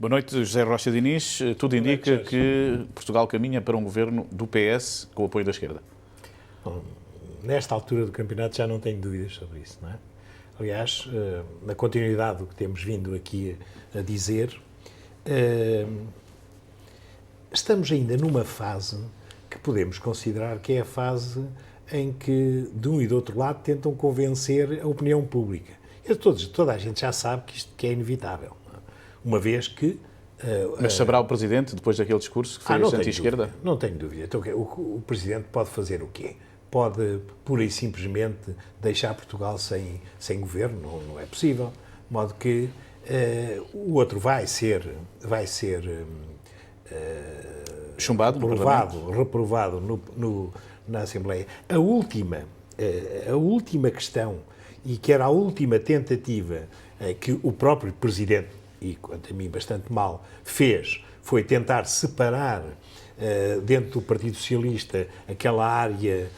Boa noite, José Rocha Diniz. Tudo indica que Portugal caminha para um governo do PS com o apoio da esquerda. Bom, nesta altura do campeonato já não tenho dúvidas sobre isso, não é? Aliás, na continuidade do que temos vindo aqui a dizer, estamos ainda numa fase que podemos considerar que é a fase em que, de um e do outro lado, tentam convencer a opinião pública. Toda a gente já sabe que isto que é inevitável, uma vez que... Mas saberá o Presidente, depois daquele discurso que fez anti-esquerda? Não tenho dúvida. Então, o Presidente pode fazer o quê? Pode, pura e simplesmente, deixar Portugal sem governo? Não é possível. De modo que o outro vai ser chumbado, reprovado na Assembleia. A última questão, e que era a última tentativa que o próprio Presidente, e quanto a mim bastante mal, fez, foi tentar separar dentro do Partido Socialista aquela área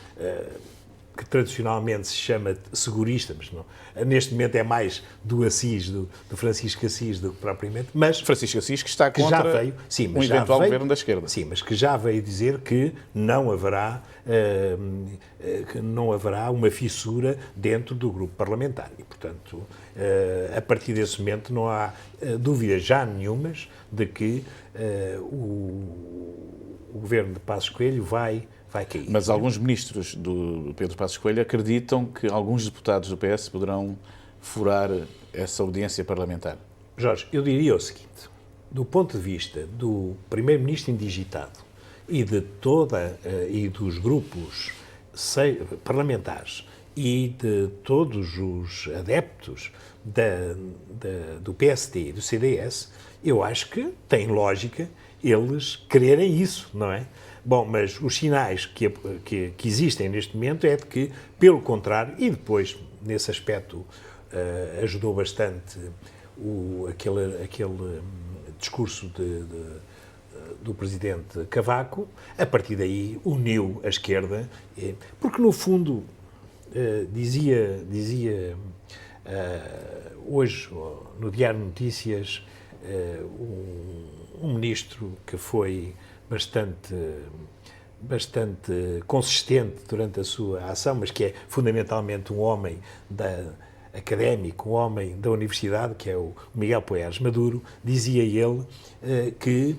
que tradicionalmente se chama segurista, mas não, neste momento é mais do Assis, do Francisco Assis, do que propriamente, mas... Francisco Assis, que está contra um eventual governo da esquerda. Sim, mas que já veio dizer que não haverá uma fissura dentro do grupo parlamentar. E, portanto, a partir desse momento não há dúvidas já nenhumas de que o governo de Passos Coelho vai cair. Mas alguns ministros do Pedro Passos Coelho acreditam que alguns deputados do PS poderão furar essa audiência parlamentar. Jorge, eu diria o seguinte: do ponto de vista do primeiro-ministro indigitado e e dos grupos parlamentares e de todos os adeptos do PSD e do CDS, eu acho que tem lógica eles quererem isso, não é? Bom, mas os sinais que existem neste momento é de que, pelo contrário, e depois, nesse aspecto, ajudou bastante aquele discurso do Presidente Cavaco, a partir daí uniu a esquerda, porque, no fundo, dizia hoje, no Diário de Notícias, um ministro que foi bastante consistente durante a sua ação, mas que é fundamentalmente um homem académico, um homem da universidade, que é o Miguel Poiares Maduro, dizia ele que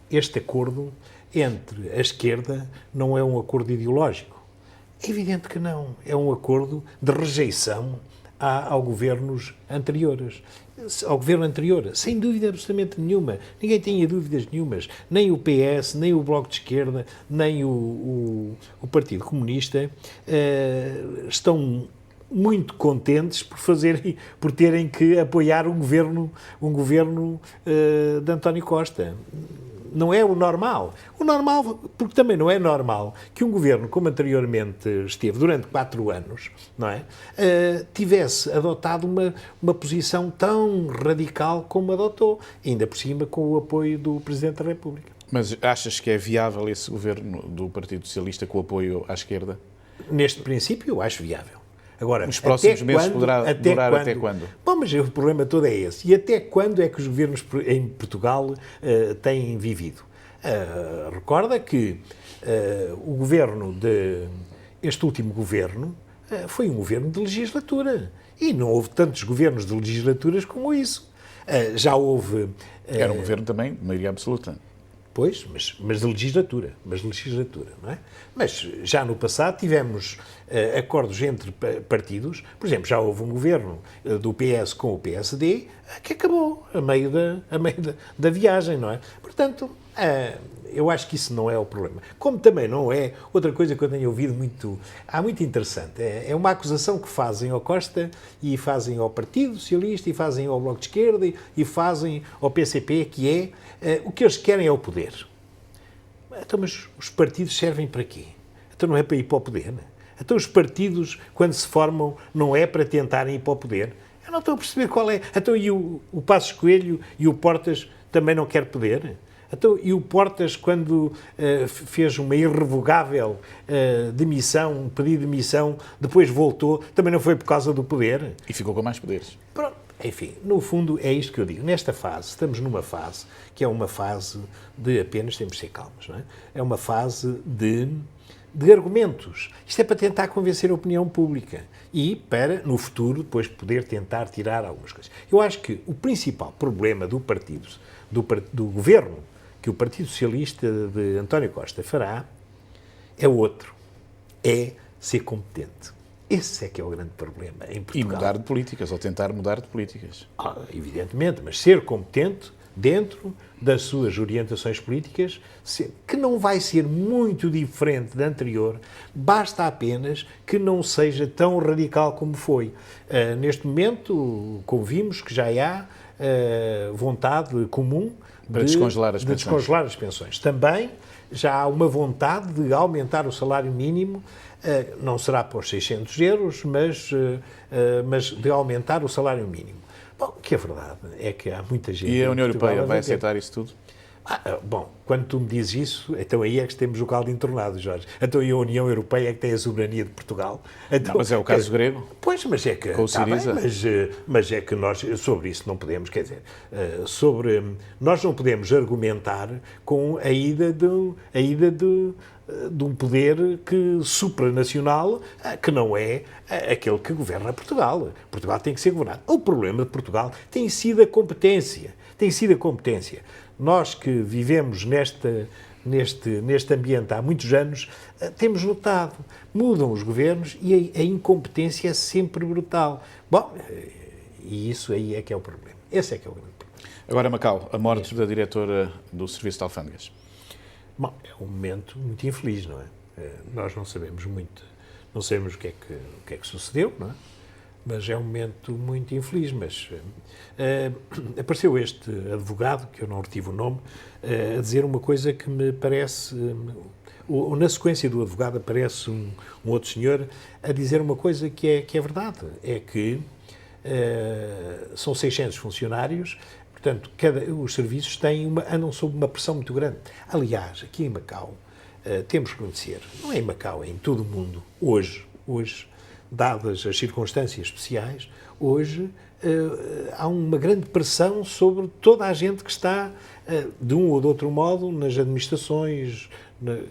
este acordo entre a esquerda não é um acordo ideológico. É evidente que não. É um acordo de rejeição ao governo anterior, sem dúvida absolutamente nenhuma. Ninguém tinha dúvidas nenhumas. Nem o PS, nem o Bloco de Esquerda, nem o Partido Comunista estão muito contentes por terem que apoiar um governo de António Costa. Não é o normal. Porque também não é normal que um governo, como anteriormente esteve durante 4 anos, não é, tivesse adotado uma posição tão radical como adotou, ainda por cima com o apoio do Presidente da República. Mas achas que é viável esse governo do Partido Socialista com o apoio à esquerda? Neste princípio, eu acho viável. Agora, nos próximos meses poderá durar até quando? Bom, mas o problema todo é esse. E até quando é que os governos em Portugal têm vivido? Recorda que este último governo foi um governo de legislatura. E não houve tantos governos de legislaturas como isso. Já houve... Era um governo também de maioria absoluta. Pois, mas de legislatura, não é? Mas já no passado tivemos acordos entre partidos, por exemplo, já houve um governo do PS com o PSD que acabou a meio da viagem, não é? Portanto, eu acho que isso não é o problema. Como também não é, outra coisa que eu tenho ouvido muito interessante, é uma acusação que fazem ao Costa e fazem ao Partido Socialista e fazem ao Bloco de Esquerda e fazem ao PCP, que é o que eles querem é o poder. Então, mas os partidos servem para quê? Então não é para ir para o poder, não é? Então os partidos, quando se formam, não é para tentarem ir para o poder. Eu não estou a perceber qual é. Então e o Passos Coelho e o Portas também não quer poder? Então, e o Portas, quando fez uma irrevogável demissão, um pedido de demissão, depois voltou, também não foi por causa do poder? E ficou com mais poderes. Pronto. enfim, no fundo é isto que eu digo. Nesta fase, estamos numa fase que é uma fase de apenas, temos de ser calmos, não é? É uma fase de argumentos. Isto é para tentar convencer a opinião pública e para, no futuro, depois poder tentar tirar algumas coisas. Eu acho que o principal problema do partido, do governo, que o Partido Socialista de António Costa fará, é outro. É ser competente. Esse é que é o grande problema em Portugal. E mudar de políticas, ou tentar mudar de políticas. Evidentemente, mas ser competente dentro das suas orientações políticas, que não vai ser muito diferente da anterior, basta apenas que não seja tão radical como foi. Neste momento, como vimos, que já há vontade comum para descongelar as pensões. Também já há uma vontade de aumentar o salário mínimo, não será para os 600 euros, mas de aumentar o salário mínimo. Bom, que a verdade é que há muita gente... E a União Europeia vai aceitar isso tudo? Bom, quando tu me dizes isso, então aí é que temos o caldo entornado, Jorge. Então e a União Europeia é que tem a soberania de Portugal. Então, não, mas é o caso grego? Pois, mas é que... Com o Syriza? Mas é que nós, sobre isso não podemos, quer dizer, nós não podemos argumentar com a ida de um poder supranacional que não é aquele que governa Portugal. Portugal tem que ser governado. O problema de Portugal tem sido a competência. Nós que vivemos neste ambiente há muitos anos, temos notado, mudam os governos e a incompetência é sempre brutal. Bom, e isso aí é que é o problema. Esse é que é o grande problema. Agora, Macau, a morte da diretora do Serviço de Alfândegas. Bom, é um momento muito infeliz, não é? Nós não sabemos muito, não sabemos o que é que sucedeu, não é? Mas é um momento muito infeliz. Mas apareceu este advogado, que eu não retive o nome, a dizer uma coisa que me parece... na sequência do advogado aparece um outro senhor a dizer uma coisa que é verdade. É que são 600 funcionários, portanto, os serviços andam sob uma pressão muito grande. Aliás, aqui em Macau, temos que conhecer, não é em Macau, é em todo o mundo, hoje, dadas as circunstâncias especiais, hoje há uma grande pressão sobre toda a gente que está, de um ou de outro modo, nas administrações,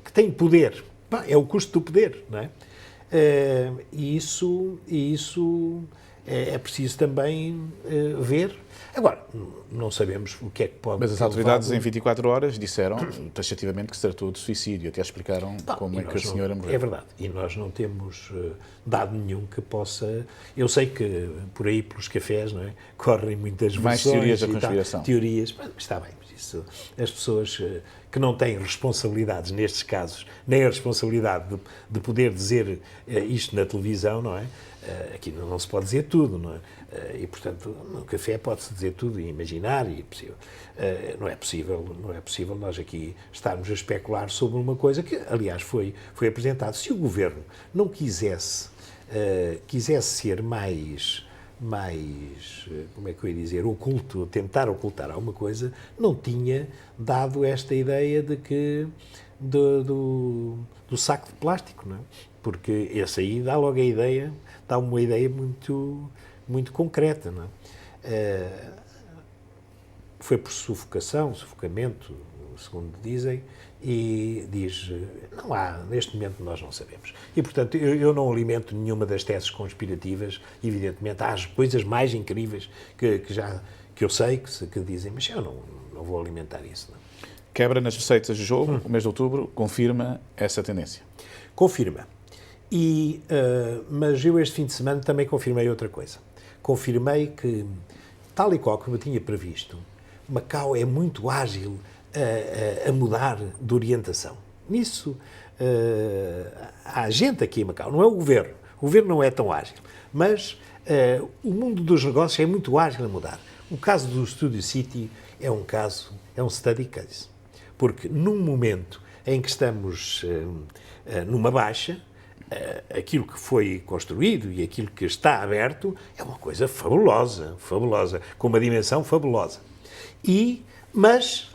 que tem poder. É o custo do poder, não é? E isso é preciso também ver. Agora, não sabemos o que é que pode... Mas as autoridades em 24 horas disseram taxativamente que se tratou de suicídio, até explicaram como é que a senhora morreu. É verdade, e nós não temos dado nenhum que possa... Eu sei que por aí, pelos cafés, não é, correm muitas versões... Mais teorias da conspiração. Teorias, mas está bem, mas isso, as pessoas que não têm responsabilidades nestes casos, nem a responsabilidade de poder dizer isto na televisão, não é? Aqui não se pode dizer tudo, não é? E, portanto, no café pode-se dizer tudo e imaginar, e é possível. Não é possível nós aqui estarmos a especular sobre uma coisa que, aliás, foi apresentado. Se o Governo não quisesse ser mais, como é que eu ia dizer, oculto, tentar ocultar alguma coisa, não tinha dado esta ideia de que do saco de plástico, não é? Porque esse aí dá logo dá uma ideia muito, muito concreta, não é? Foi por sufocamento, segundo dizem, e diz, não há, neste momento nós não sabemos. E, portanto, eu não alimento nenhuma das teses conspirativas, evidentemente, há as coisas mais incríveis que eu sei, que dizem, mas eu não vou alimentar isso, não. Quebra nas receitas de jogo, o mês de outubro, confirma essa tendência? Confirma. Mas eu este fim de semana também confirmei outra coisa. Confirmei que, tal e qual como eu tinha previsto, Macau é muito ágil a mudar de orientação. Nisso, há gente aqui em Macau, não é o governo não é tão ágil, mas o mundo dos negócios é muito ágil a mudar. O caso do Studio City é um study case, porque num momento em que estamos numa baixa, aquilo que foi construído e aquilo que está aberto é uma coisa fabulosa, com uma dimensão fabulosa. Mas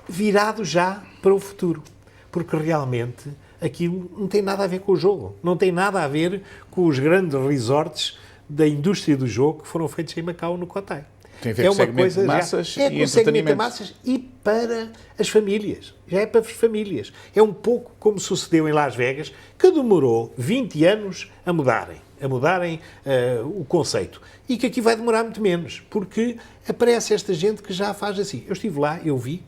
virado já para o futuro, porque realmente aquilo não tem nada a ver com o jogo, não tem nada a ver com os grandes resorts da indústria do jogo que foram feitos em Macau, no Cotai. Tem a ver com segmento de massas e com segmento de entretenimento. massas e para as famílias. Já é para as famílias. É um pouco como sucedeu em Las Vegas, que demorou 20 anos a mudarem o conceito. E que aqui vai demorar muito menos, porque aparece esta gente que já faz assim. Eu estive lá, eu vi,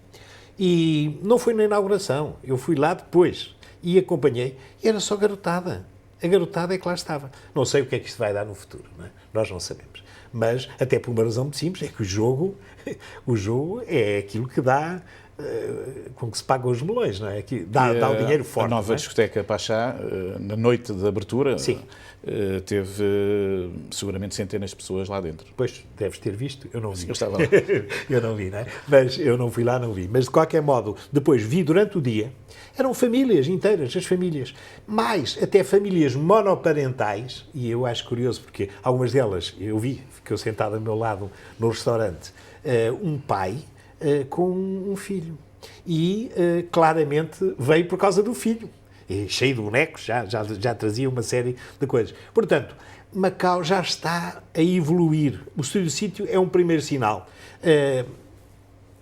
e não foi na inauguração, eu fui lá depois e acompanhei, e era só garotada. A garotada é que lá estava. Não sei o que é que isto vai dar no futuro, não é? Nós não sabemos. Mas, até por uma razão muito simples, é que o jogo é aquilo que dá, com que se pagam os melões, não é? Que dá o dinheiro forte. A nova discoteca Pachá, na noite de abertura, Sim. Teve seguramente centenas de pessoas lá dentro. Pois, deves ter visto, eu não vi. Eu estava lá. Eu não vi, não é? Mas eu não fui lá, não vi. Mas, de qualquer modo, depois vi durante o dia, eram famílias inteiras, as famílias, mais até famílias monoparentais, e eu acho curioso, porque algumas delas, eu vi, ficou sentado ao meu lado no restaurante, um pai com um filho. E, claramente, veio por causa do filho. E cheio de bonecos, já trazia uma série de coisas. Portanto, Macau já está a evoluir. O Estúdio Sítio é um primeiro sinal.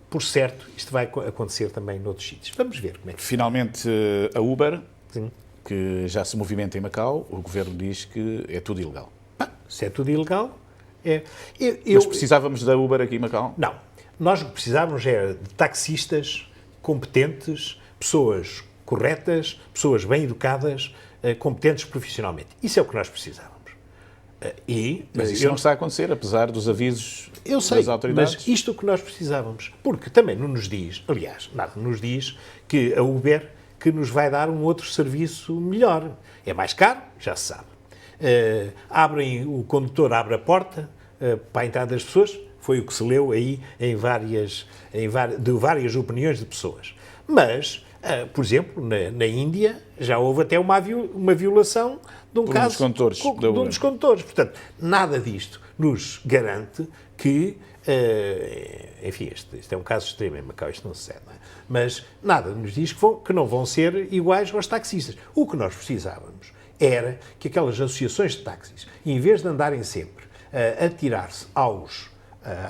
Por certo, isto vai acontecer também noutros sítios. Vamos ver como é que... Finalmente, a Uber, Sim. que já se movimenta em Macau, o governo diz que é tudo ilegal. Se é tudo ilegal... Mas precisávamos da Uber aqui em Macau? Não. Nós o que precisávamos era de taxistas competentes, pessoas corretas, pessoas bem educadas, competentes profissionalmente. Isso é o que nós precisávamos. Mas isso não está a acontecer, apesar dos avisos eu sei, das autoridades. mas isto é o que nós precisávamos. Porque também não nos diz, aliás, nada nos diz que a Uber que nos vai dar um outro serviço melhor. É mais caro, já se sabe. O condutor abre a porta para a entrada das pessoas, foi o que se leu aí de várias opiniões de pessoas. Mas, por exemplo, na Índia já houve até uma violação de um caso de um dos condutores. Portanto, nada disto nos garante que, enfim, este é um caso extremo em Macau, isto não sucede, não é? Mas nada nos diz que não vão ser iguais aos taxistas. O que nós precisávamos era que aquelas associações de táxis, em vez de andarem sempre a atirar-se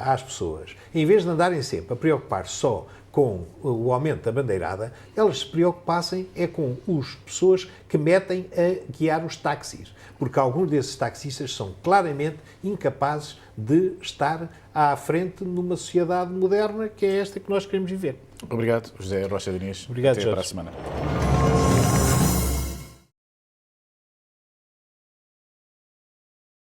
às pessoas, em vez de andarem sempre a preocupar-se só com o aumento da bandeirada, elas se preocupassem com as pessoas que metem a guiar os táxis, porque alguns desses taxistas são claramente incapazes de estar à frente numa sociedade moderna que é esta que nós queremos viver. Obrigado, José Rocha Diniz. Obrigado, Até Jorge. para a semana.